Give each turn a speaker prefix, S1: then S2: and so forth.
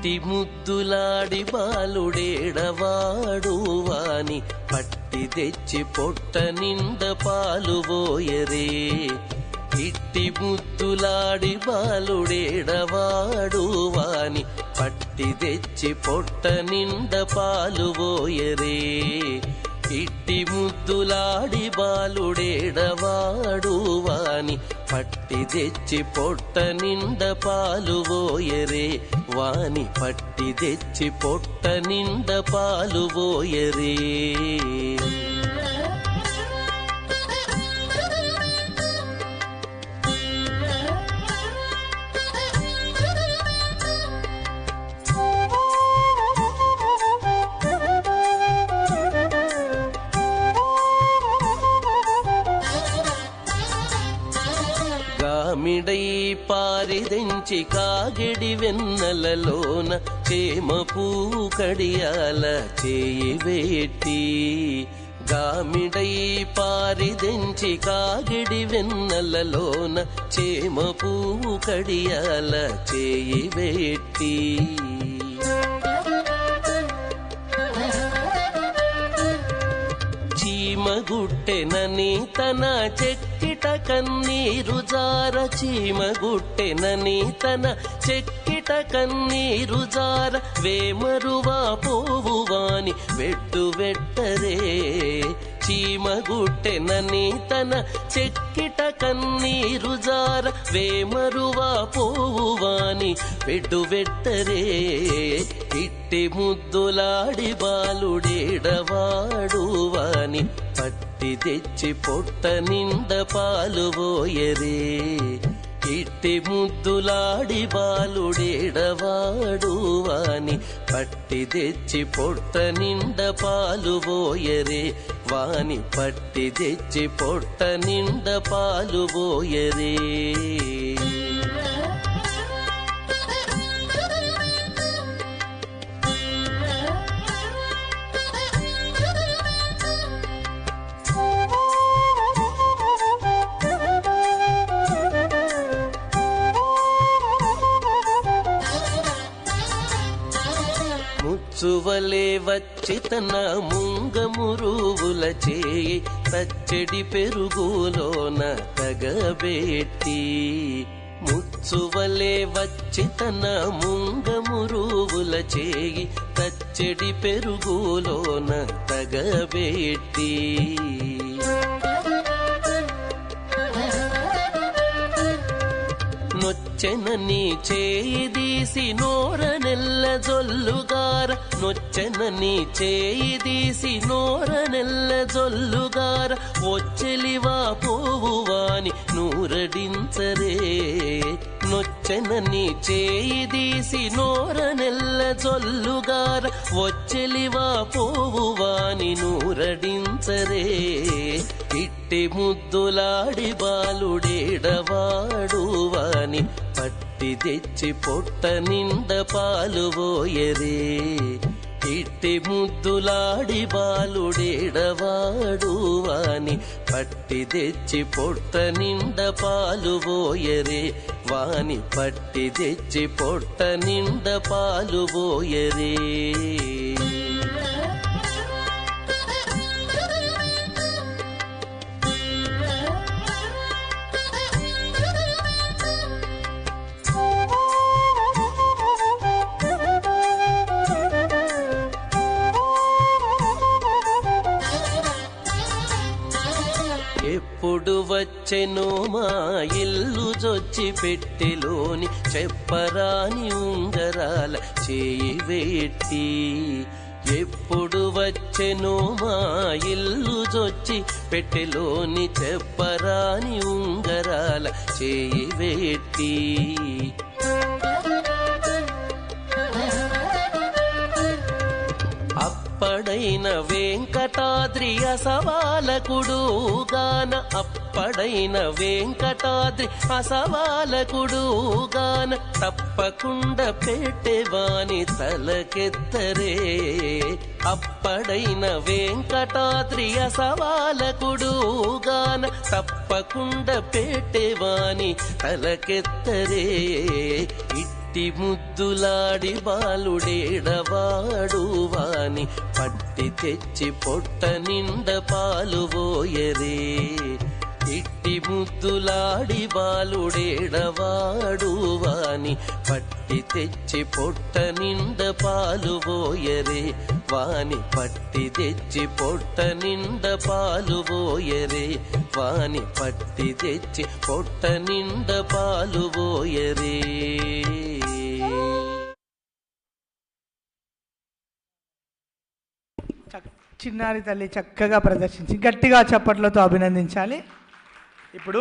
S1: ఇట్టి ముద్దులాడి బాలుడేడవాడు వాని పట్టి తెచ్చి పొట్ట నిండ పాలు పోయరే. ఇట్టి ముద్దులాడి బాలుడేడవాడు వాని పట్టి తెచ్చి పొట్ట నిండ పాలు పోయరే. ఇట్టి ముద్దులాడి బాలుడేడవాడు వాని పట్టి తెచ్చి పొట్ట నిండ పాలు పోయరే. వాని పట్టి తెచ్చి పొట్ట నిండ పాలు పోయరే. మిడై పారిదెంచి కాగిడి వెన్నెలలోన చేమ పువ్వు కడియాల చేయి వేట్టి. గామిడై పారిదెంచి కాగిడి వెన్నెలలోన చేమ పువ్వు కడియాల చేయి వేట్టి. చీమగుట్టెనని తన చెక్కిట కన్నీరు జార. చీమగుట్టెనని తన చెక్కిట కన్నీరు జార. వేమరువా పోవువాని వెట్టు వెట్టరే. చీమగుట్టెనని తన చెక్కిట కన్నీరు జార. వేమరువా పోవువాని వెట్టు వెట్టరే. ఇట్టి ముద్దులాడి బాలుడేడవాడు వాని పట్టి తెచ్చి పొట్ట నిండ పాలు పోయరే. ఇట్టి ముద్దులాడి బాలుడేడవాడు వాని పట్టి తెచ్చి పొట్ట నిండ పాలు పోయరే. వాని పట్టి తెచ్చి పొట్ట నిండ పాలు పోయరే. ముచ్చువలే వచ్చి తన ముంగమురువుల చేయి తచ్చడి పెరుగులోన తగబెట్టి. ముచ్చువలే వచ్చి తన ముంగమురువుల చేయి తచ్చడి పెరుగులోన తగబెట్టి. నొచ్చెనని చేయి తీసి నోర నెల్ల జొల్లుగార. నొచ్చెనని చేయి తీసి నోర నెల్ల జొల్లుగార. వచ్చెలివా పోవువాని నూరడించరే. నొచ్చెనని చేయి తీసి నోర నెల్ల జొల్లుగార. వచ్చెలివా పోవువాని నూరడించరే. ఇట్టి ముద్దులాడి బాలుడేడవాడు వాని పట్టి తెచ్చి పొట్ట నిండ పాలు పోయరే. ఇట్టి ముద్దులాడి బాలుడేడవాడు వాని పట్టి తెచ్చి పొట్ట నిండ పాలు పోయరే. వాని పట్టి తెచ్చి పొట్ట నిండ పాలు పోయరే. ఎప్పుడు వచ్చెనో మా ఇల్లు జొచ్చి పెట్టెలోని చెప్పరాని ఉంగరాల చేయి వేట్టి. ఎప్పుడు వచ్చెనో మా ఇల్లు జొచ్చి పెట్టెలోని చెప్పరాని ఉంగరాల చేయి వేట్టి. అప్పడైన వెంకటాద్రి అసవాలకుడు గాన. అప్పడైన వెంకటాద్రి అసవాలకుడు గాన. తప్పకుండా పెట్టెవాని తలకెత్తరే. అప్పడైన వెంకటాద్రి అసవాలకుడు గాన. తప్పకుండా పెట్టెవాని తలకెత్తరే. ఇట్టి ముద్దులాడి బాలుడేడవాడు వాని పట్టి తెచ్చి పొట్ట నిండ పాలు పోయరే. ఇట్టి ముద్దులాడి బాలుడేడవాడు వాని పట్టి తెచ్చి పొట్ట నిండ పాలు పోయరే. వాని పట్టి తెచ్చి పొట్ట నిండ పాలు పోయరే. వాని పట్టి తెచ్చి పొట్ట నిండ పాలు పోయరే.
S2: చిన్నారి తల్లి చక్కగా ప్రదర్శించి గట్టిగా చప్పట్లతో అభినందించాలి. ఇప్పుడు